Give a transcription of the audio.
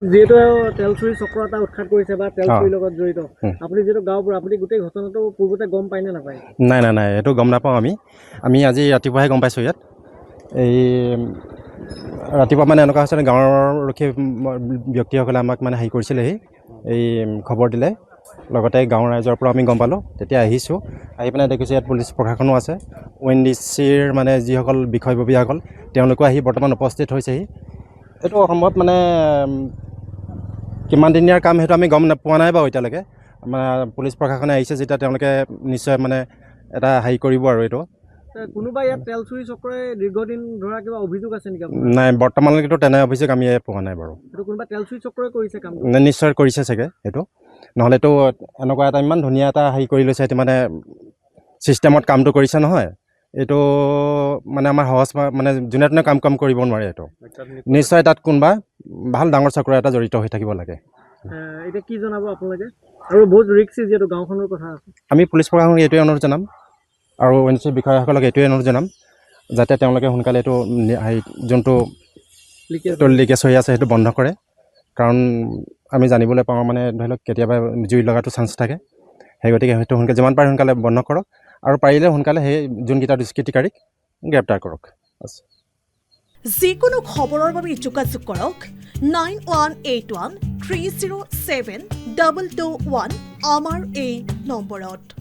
যেহেতু তেল চুৰি চক্ৰ এটা উৎখাত কৰিছে বা তেল চুৰিৰ লগত জড়িত আপুনি যেহেতু গাঁওবুঢ়া আপুনি গোটেই ঘটনাটো পূৰ্বতে গম পায় নে নাপায়? নাই এইটো গম নাপাওঁ আমি আজি ৰাতিপুৱাহে গম পাইছোঁ ইয়াত এই ৰাতিপুৱা মানে এনেকুৱা হৈছে গাঁৱৰ ৰখি ব্যক্তিসকলে আমাক মানে হেৰি কৰিছিলেহি এই খবৰ দিলে লগতে গাঁৱৰ ৰাইজৰ পৰা আমি গম পালোঁ তেতিয়া আহিছোঁ আহি পিনে দেখিছোঁ ইয়াত পুলিচ প্ৰশাসনো আছে ONDCৰ মানে যিসকল বিষয়ববীয়াসকল তেওঁলোকো আহি বৰ্তমান উপস্থিত হৈছেহি এইটো অসমত মানে কিমান দিনীয়াৰ কাম সেইটো আমি গম পোৱা নাই বাৰু এতিয়ালৈকে মানে পুলিচ প্ৰশাসনে আহিছে যেতিয়া তেওঁলোকে নিশ্চয় মানে এটা হেৰি কৰিব আৰু এইটো কোনোবা ইয়াত তেল চুৰি চক্ৰই দীৰ্ঘদিন ধৰা কিবা অভিযোগ আছে নেকি? নাই বৰ্তমানলৈকেতো তেনে অভিযোগ আমি পোৱা নাই বাৰু। এইটো কোনোবা তেল চুৰি চক্ৰই কৰিছে কাম? নিশ্চয় কৰিছে চাগে সেইটো নহ'লেতো এনেকুৱা এটা ইমান ধুনীয়া এটা হেৰি কৰি লৈছে সেইটো মানে ছিষ্টেমত কামটো কৰিছে নহয় এইটো মানে আমাৰ সহজ মানে যোনে তোনে কাম কৰিব নোৱাৰে এইটো নিশ্চয় তাত কোনোবা ভাল ডাঙৰ চক্ৰ এটা জড়িত হৈ থাকিব লাগে। এতিয়া কি জনাব আপোনালোকে আৰু বহুত ৰিস্কি যিহেতু গাঁওখনৰ কথা আছে আমি পুলিচ প্ৰশাসনক এইটোৱে অনুৰোধ জনাম আৰু ONDC বিষয়াসকলক এইটোৱে অনুৰোধ জনাম যাতে তেওঁলোকে সোনকালে এইটো হেৰি যোনটো লিকেজ হৈ আছে সেইটো বন্ধ কৰে কাৰণ আমি জানিবলৈ পাওঁ মানে ধৰি লওক কেতিয়াবা জুই লগাটো চান্স থাকে সেই গতিকে হয়তো সোনকালে যিমান পাৰে সোনকালে বন্ধ কৰক আৰু পাৰিলে সোনকালে সেই যোনকেইটা দুষ্কৃতিকাৰীক গ্ৰেপ্তাৰ কৰক। যিকোনো খবৰৰ বাবে যোগাযোগ কৰক 9181 307 221 আমাৰ এই নম্বৰত।